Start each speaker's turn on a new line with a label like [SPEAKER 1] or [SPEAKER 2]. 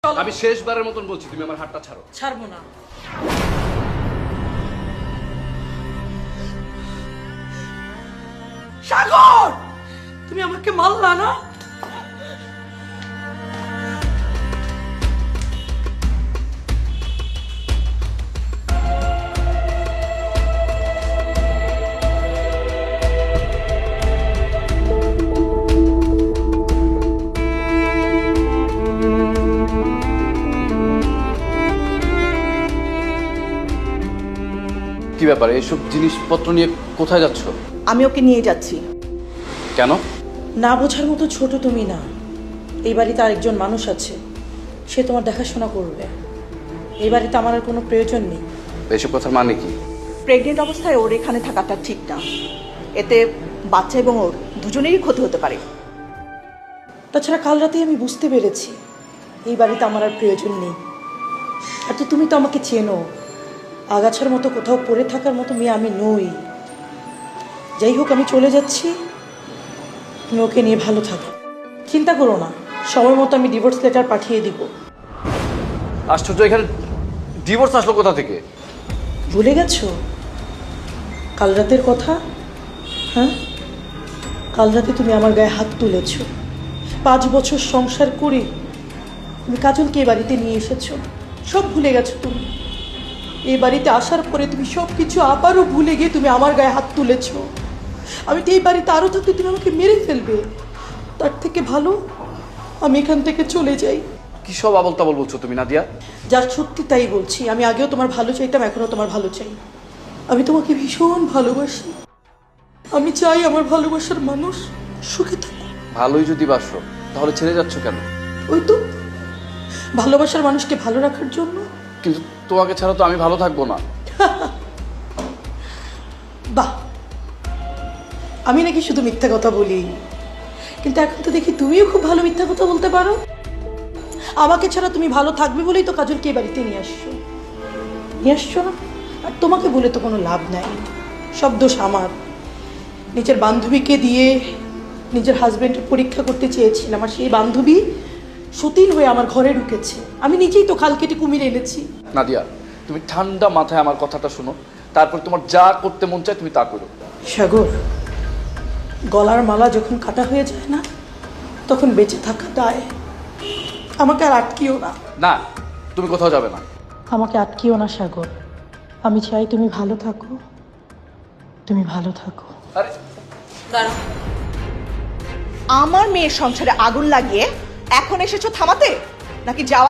[SPEAKER 1] চলো।
[SPEAKER 2] আমি শেষবারের মতন বলছি, তুমি আমার হাতটা ছাড়ো।
[SPEAKER 1] ছাড়বো না। সাগর, তুমি আমাকে মারলা না?
[SPEAKER 2] কি ব্যাপার, এইসব জিনিসপত্র নিয়ে কোথায় যাচ্ছ?
[SPEAKER 3] আমি ওকে নিয়ে যাচ্ছি।
[SPEAKER 2] কেন?
[SPEAKER 1] না বোঝার মতো ছোট তুমি না। এই বাড়িতে আরেকজন মানুষ আছে, সে তোমার দেখাশোনা করবে। এই বাড়িতে আমার আর কোনো প্রয়োজন নেই।
[SPEAKER 2] এসব কথার মানে কি?
[SPEAKER 3] প্রেগনেন্ট অবস্থায় ওর এখানে থাকাটা ঠিক না। এতে বাচ্চা এবং ওর দুজনেরই ক্ষতি হতে পারে।
[SPEAKER 1] তাছাড়া কাল রাতেই আমি বুঝতে পেরেছি এই বাড়িতে আমার আর প্রয়োজন নেই। আর তো তুমি তো আমাকে চেনো, আগাছার মতো কোথাও পড়ে থাকার মতো মেয়ে আমি নই। যাই হোক, আমি চলে যাচ্ছি, তুমি ওকে নিয়ে ভালো থাকো। চিন্তা করো না, সময় মতো আমি ডিভোর্স লেটার পাঠিয়ে দিব।
[SPEAKER 2] আশ্চর্য, এখানে ডিভোর্স আসলো কোথা থেকে?
[SPEAKER 1] ভুলে গেছো কাল রাতের কথা? হ্যাঁ, কাল রাতে তুমি আমার গায়ে হাত তুলেছ। 5 বছর সংসার করে তুমি কাজলকে এ বাড়িতে নিয়ে এসেছো, সব ভুলে গেছো তুমি। এই বাড়িতে আসার পরে তুমি সব কিছু আবারও ভুলে গিয়ে তুমি আমার গায়ে হাত তুলেছো। আমি তো এই বাড়িতে আরও থাকতে তুমি আমাকে মেরে ফেলবে। তার থেকে ভালো আমি এখান থেকে চলে যাই।
[SPEAKER 2] কি সব আবল তাবল বলছো তুমি নাদিয়া?
[SPEAKER 1] যা সত্যি তাই বলছি। আমি আগেও তোমার ভালো চাইতাম, এখনও তোমার ভালো চাই। আমি তোমাকে ভীষণ ভালোবাসি। আমি চাই আমার ভালোবাসার মানুষ সুখে থাকুক।
[SPEAKER 2] ভালোই যদি বাসো, তাহলে ছেড়ে যাচ্ছ কেন?
[SPEAKER 1] ওই তো ভালোবাসার মানুষকে ভালো রাখার জন্য।
[SPEAKER 2] কিন্তু তোমাকে ছাড়া তো আমি ভালো থাকবো না।
[SPEAKER 1] বাহ, আমি নাকি শুধু মিথ্যা কথা বলি, কিন্তু এখন তো দেখি তুমিও খুব ভালো মিথ্যা কথা বলতে পারো। আমাকে ছাড়া তুমি ভালো থাকবে বলেই তো কাজলকে এই বাড়িতে নিয়ে আসছো না? আর তোমাকে বলে তো কোনো লাভ নাই, সব দোষ আমার। নিজের বান্ধবীকে দিয়ে নিজের হাজবেন্ডের পরীক্ষা করতে চেয়েছিলাম, আর সেই বান্ধবী সতীন হয়ে আমার ঘরে ঢুকেছে। আমি নিজেই তো খাল কেটে কুমির এনেছি।
[SPEAKER 2] নাদিয়া, তুমি ঠান্ডা মাথায় আমার কথাটা শোনো, তারপর তোমার যা করতে মন চায় তুমি তা করো।
[SPEAKER 1] সাগর, গলার মালা যখন কাটা হয়ে যায় না, তখন বেঁচে থাকা দায়। আমাকে আর আটকিও না।
[SPEAKER 2] না, তুমি কোথাও যাবে না।
[SPEAKER 1] আমাকে আটকিও না সাগর, আমি চাই তুমি ভালো থাকো, তুমি ভালো থাকো।
[SPEAKER 2] আরে
[SPEAKER 3] আমার মেয়ের সংসারে আগুন লাগিয়ে এখন এসেছো থামাতে, নাকি যাওয়া